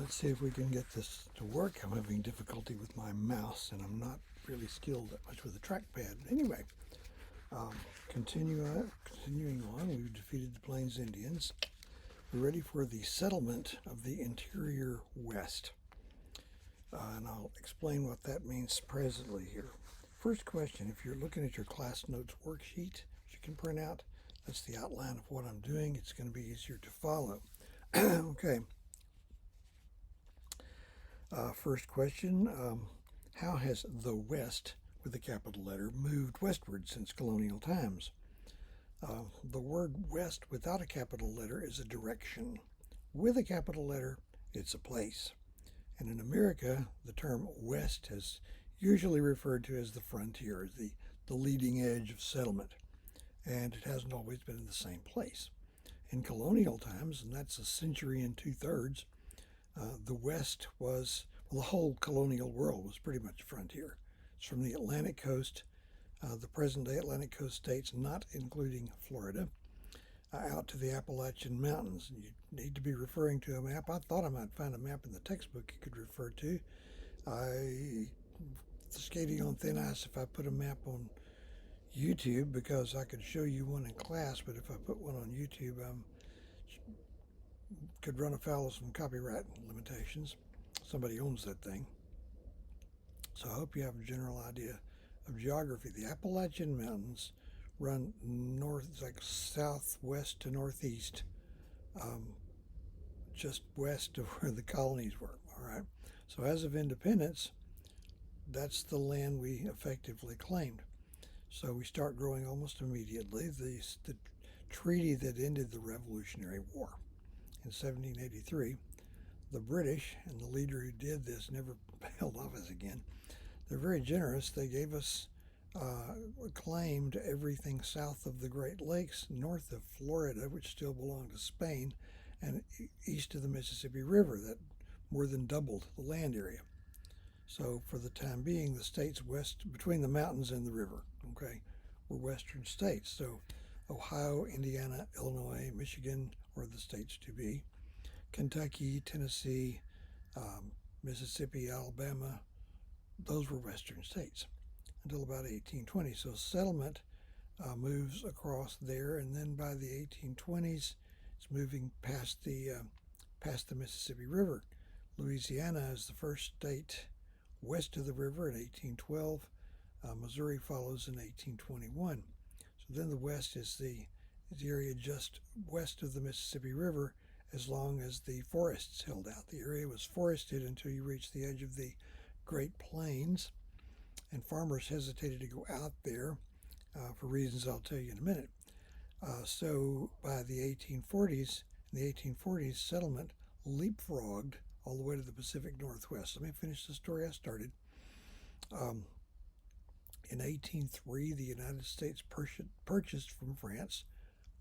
Let's see if we can get this to work. I'm having difficulty with my mouse, and I'm not really skilled that much with a trackpad. Anyway, continuing on, we've defeated the Plains Indians. We're ready for the settlement of the interior West. And I'll explain what that means presently here. First question, if you're looking at your class notes worksheet, you can print out, that's the outline of what I'm doing. It's going to be easier to follow. Okay. First question, how has the West, with a capital letter, moved westward since colonial times? The word West without a capital letter is a direction. With a capital letter, it's a place. And in America, the term West is usually referred to as the frontier, the leading edge of settlement. And it hasn't always been in the same place. In colonial times, and that's a century and 2/3, the West was, well, the whole colonial world was pretty much frontier. It's from the Atlantic coast, the present-day Atlantic coast states, not including Florida, out to the Appalachian Mountains. You need to be referring to a map. I thought I might find a map in the textbook you could refer to. Skating on thin ice if I put a map on YouTube, because I could show you one in class, but if I put one on YouTube, could run afoul of some copyright limitations. Somebody owns that thing. So I hope you have a general idea of geography. The Appalachian Mountains run north, like southwest to northeast, just west of where the colonies were. All right. So as of independence, that's the land we effectively claimed. So we start growing almost immediately. The treaty that ended the Revolutionary War in 1783, the British, and the leader who did this never held office again, they're very generous. They gave us claim to everything south of the Great Lakes, north of Florida, which still belonged to Spain, and east of the Mississippi River. That more than doubled the land area. So for the time being, the states west, between the mountains and the river, okay, were western states. So Ohio, Indiana, Illinois, Michigan were the states to be. Kentucky, Tennessee, Mississippi, Alabama, those were western states until about 1820. So settlement moves across there, and then by the 1820s, it's moving past the Mississippi River. Louisiana is the first state west of the river in 1812. Missouri follows in 1821. So then the West is the area just west of the Mississippi River, as long as the forests held out. The area was forested until you reached the edge of the Great Plains, and farmers hesitated to go out there for reasons I'll tell you in a minute. So by the 1840s, settlement leapfrogged all the way to the Pacific Northwest. Let me finish the story I started. In 1803, the United States purchased from France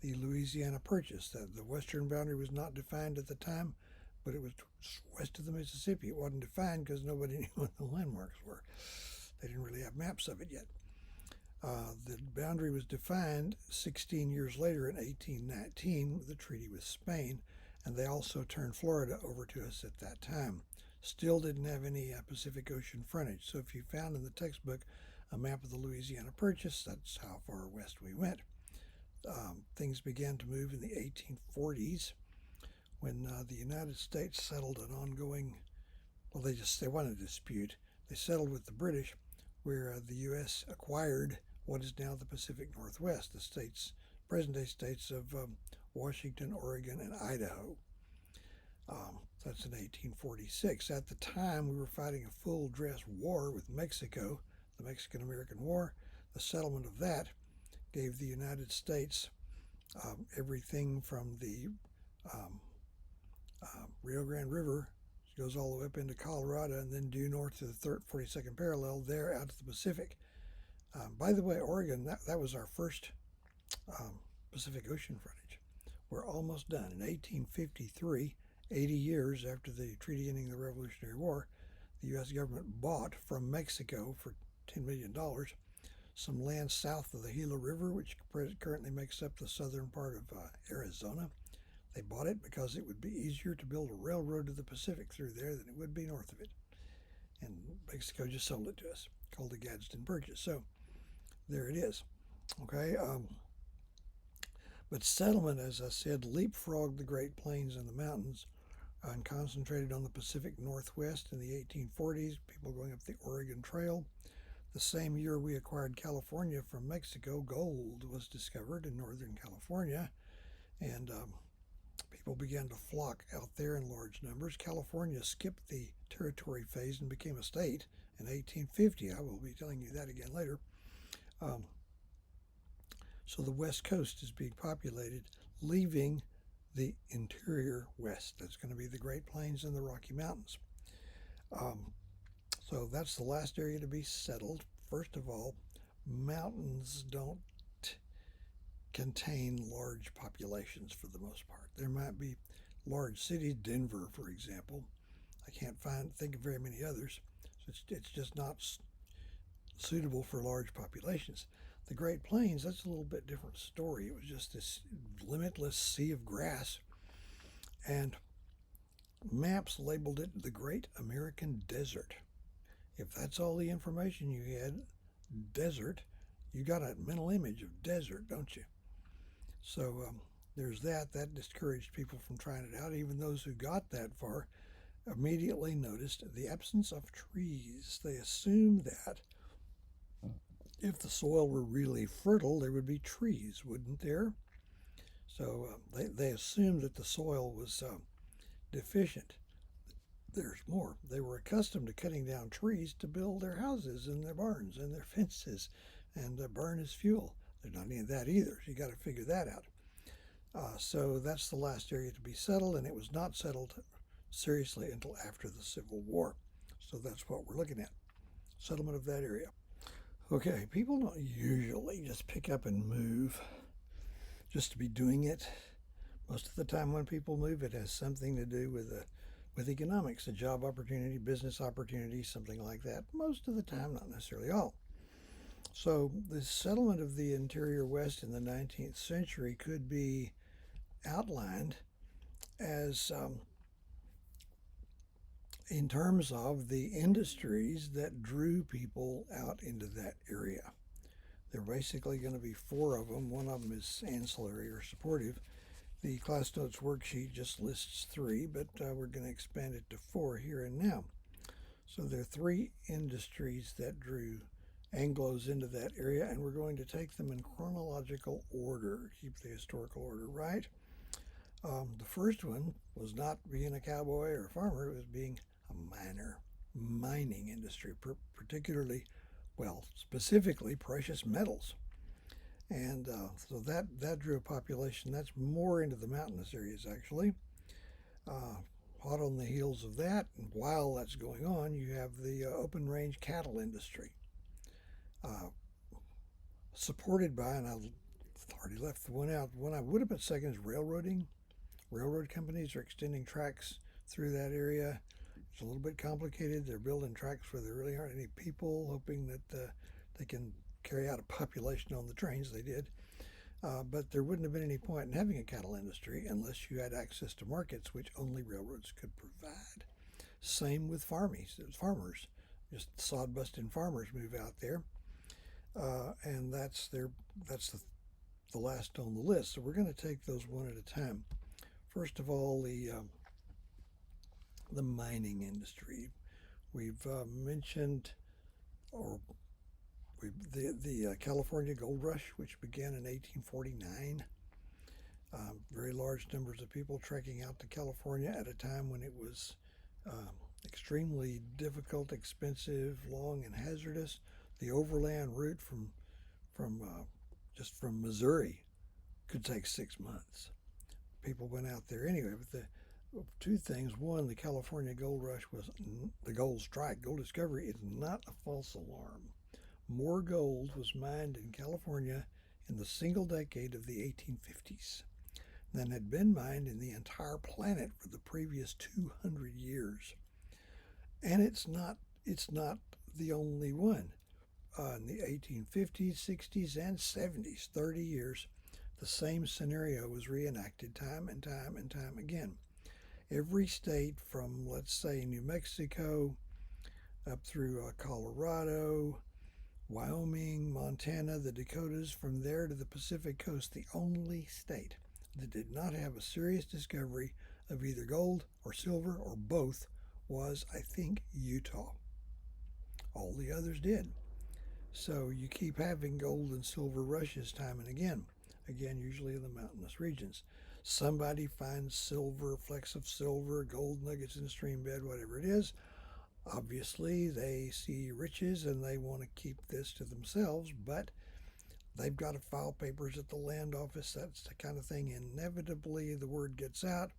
the Louisiana Purchase. The western boundary was not defined at the time, but it was west of the Mississippi. It wasn't defined because nobody knew what the landmarks were. They didn't really have maps of it yet. The boundary was defined 16 years later in 1819 with the treaty with Spain, and they also turned Florida over to us at that time. Still didn't have any Pacific Ocean frontage. So if you found in the textbook a map of the Louisiana Purchase, that's how far west we went. Things began to move in the 1840s when the United States settled an ongoing, well, they wanted a dispute. They settled with the British, where the U.S. acquired what is now the Pacific Northwest, the states, present-day states of Washington, Oregon, and Idaho. That's in 1846. At the time, we were fighting a full-dress war with Mexico, the Mexican-American War. The settlement of that gave the United States everything from the Rio Grande River, which goes all the way up into Colorado, and then due north to the 42nd parallel, there out to the Pacific. By the way, Oregon, that was our first Pacific Ocean frontage. We're almost done. In 1853, 80 years after the treaty ending the Revolutionary War, the U.S. government bought from Mexico for $10 million some land south of the Gila River, which currently makes up the southern part of Arizona. They bought it because it would be easier to build a railroad to the Pacific through there than it would be north of it. And Mexico just sold it to us, called the Gadsden Purchase. So there it is. Okay. But settlement, as I said, leapfrogged the Great Plains and the mountains and concentrated on the Pacific Northwest in the 1840s, people going up the Oregon Trail. The same year we acquired California from Mexico, gold was discovered in Northern California, and people began to flock out there in large numbers. California skipped the territory phase and became a state in 1850. I will be telling you that again later. Um, so the West Coast is being populated, leaving the interior west. That's going to be the Great Plains and the Rocky Mountains. So that's the last area to be settled. First of all, mountains don't contain large populations for the most part. There might be large cities, Denver, for example. I can't think of very many others. So it's just not suitable for large populations. The Great Plains, that's a little bit different story. It was just this limitless sea of grass, and maps labeled it the Great American Desert. If that's all the information you had, desert, you got a mental image of desert, don't you? So there's that. That discouraged people from trying it out. Even those who got that far immediately noticed the absence of trees. They assumed that if the soil were really fertile, there would be trees, wouldn't there? So they assumed that the soil was deficient. There's more. They were accustomed to cutting down trees to build their houses and their barns and their fences and burn as fuel. There's not any of that either. So you got to figure that out. So that's the last area to be settled, and it was not settled seriously until after the Civil War. So that's what we're looking at, settlement of that area. Okay, people don't usually just pick up and move just to be doing it. Most of the time when people move, it has something to do with economics, a job opportunity, business opportunity, something like that. Most of the time, not necessarily all. So the settlement of the interior West in the 19th century could be outlined as in terms of the industries that drew people out into that area. There are basically going to be four of them. One of them is ancillary or supportive. The class notes worksheet just lists three, but we're going to expand it to four here and now. So there are three industries that drew Anglos into that area, and we're going to take them in chronological order, keep the historical order right. The first one was not being a cowboy or a farmer, it was being a miner, mining industry, particularly, well, specifically precious metals. And so that drew a population that's more into the mountainous areas, actually. Hot on the heels of that, and while that's going on, you have the open range cattle industry. Supported by, and I've already left the one out, one I would have put second is railroading. Railroad companies are extending tracks through that area. It's a little bit complicated. They're building tracks where there really aren't any people, hoping that they can carry out a population on the trains. They did. But there wouldn't have been any point in having a cattle industry unless you had access to markets, which only railroads could provide. Same with farmers. Just sod-busting farmers move out there, and that's the last on the list. So we're going to take those one at a time. First of all, the mining industry. We've mentioned, or the California Gold Rush, which began in 1849. Very large numbers of people trekking out to California at a time when it was extremely difficult, expensive, long, and hazardous. The overland route from just from Missouri could take 6 months. People went out there anyway. But the two things: one, the California Gold Rush was the gold strike. Gold discovery is not a false alarm. More gold was mined in California in the single decade of the 1850s than had been mined in the entire planet for the previous 200 years. And it's not the only one. In the 1850s, 60s, and 70s, 30 years, the same scenario was reenacted time and time and time again. Every state from, let's say, New Mexico up through Colorado, Wyoming, Montana, the Dakotas, from there to the Pacific coast, the only state that did not have a serious discovery of either gold or silver or both was, I think, Utah. All the others did. So you keep having gold and silver rushes time and again. Again, usually in the mountainous regions. Somebody finds silver, flecks of silver, gold nuggets in the stream bed, whatever it is. Obviously, they see riches and they want to keep this to themselves, but they've got to file papers at the land office. That's the kind of thing. Inevitably, the word gets out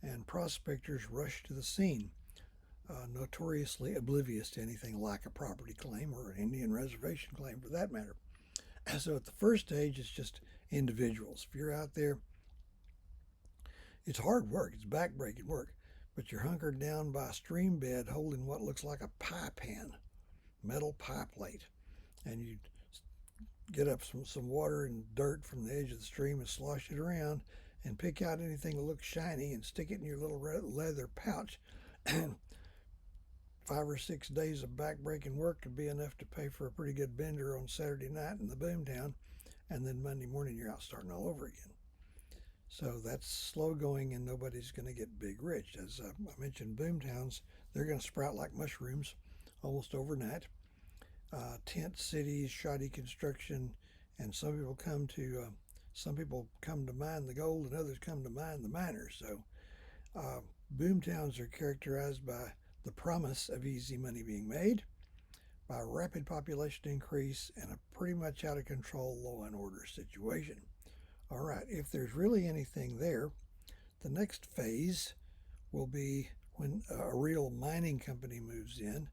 and prospectors rush to the scene, notoriously oblivious to anything like a property claim or an Indian reservation claim for that matter. So at the first stage, it's just individuals. If you're out there, it's hard work, it's backbreaking work, but you're hunkered down by a stream bed holding what looks like a pie pan, metal pie plate, and you get up some water and dirt from the edge of the stream and slosh it around and pick out anything that looks shiny and stick it in your little leather pouch. And 5 or 6 days of backbreaking work could be enough to pay for a pretty good bender on Saturday night in the boomtown, and then Monday morning you're out starting all over again. So that's slow going, and nobody's going to get big rich. As I mentioned, boomtowns, they're going to sprout like mushrooms almost overnight. Tent cities, shoddy construction, and some people come to mine the gold, and others come to mine the miners. So boomtowns are characterized by the promise of easy money being made, by a rapid population increase, and a pretty much out of control law and order situation. All right, if there's really anything there, the next phase will be when a real mining company moves in,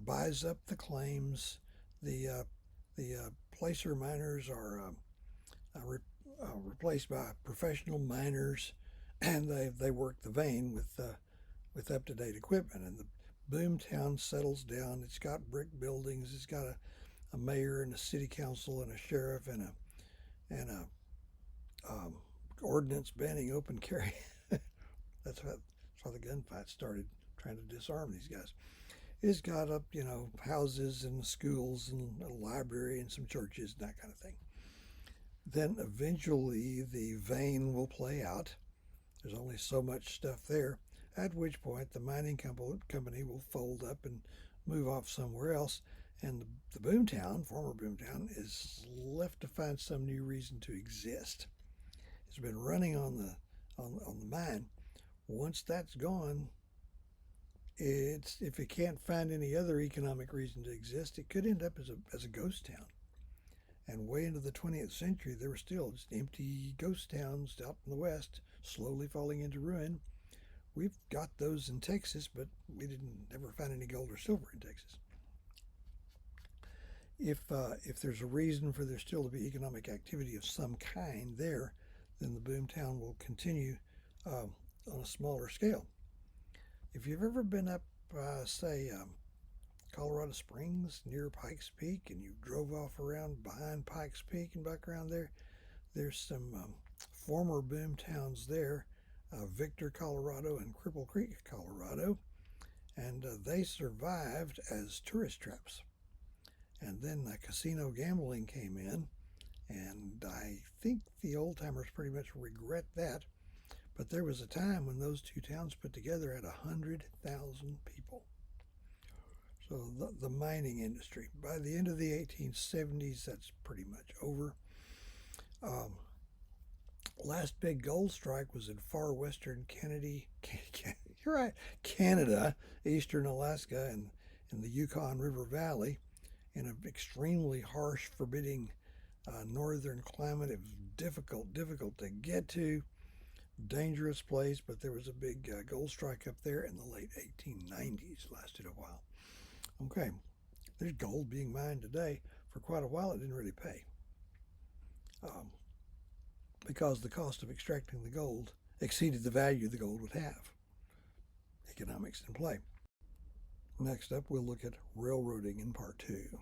buys up the claims. The placer miners are replaced by professional miners, and they work the vein with up-to-date equipment. And the boomtown settles down. It's got brick buildings. It's got a mayor and a city council and a sheriff and a ordinance banning open carry. That's how the gunfight started, trying to disarm these guys. It's got up, houses and schools and a library and some churches and that kind of thing. Then eventually the vein will play out. There's only so much stuff there, at which point the mining company will fold up and move off somewhere else, and the boomtown, former boomtown, is left to find some new reason to exist. It's been running on the mine. Once that's gone, if it can't find any other economic reason to exist, it could end up as a ghost town. And way into the 20th century, there were still just empty ghost towns out in the West, slowly falling into ruin. We've got those in Texas, but we didn't ever find any gold or silver in Texas. If there's a reason for there still to be economic activity of some kind there, then the boomtown will continue on a smaller scale. If you've ever been up, say, Colorado Springs near Pikes Peak, and you drove off around behind Pikes Peak and back around there, there's some former boom towns there, Victor, Colorado, and Cripple Creek, Colorado, and they survived as tourist traps. And then casino gambling came in, and I think the old timers pretty much regret that. But there was a time when those two towns put together had 100,000 people. So the mining industry. By the end of the 1870s, that's pretty much over. Last big gold strike was in far western you're right, Canada, eastern Alaska, and in the Yukon River Valley, in an extremely harsh, forbidding northern climate. It was difficult to get to. Dangerous place, but there was a big gold strike up there in the late 1890s. Lasted a while. Okay, there's gold being mined today. For quite a while, it didn't really pay because the cost of extracting the gold exceeded the value the gold would have. Economics in play. Next up, we'll look at railroading in part 2.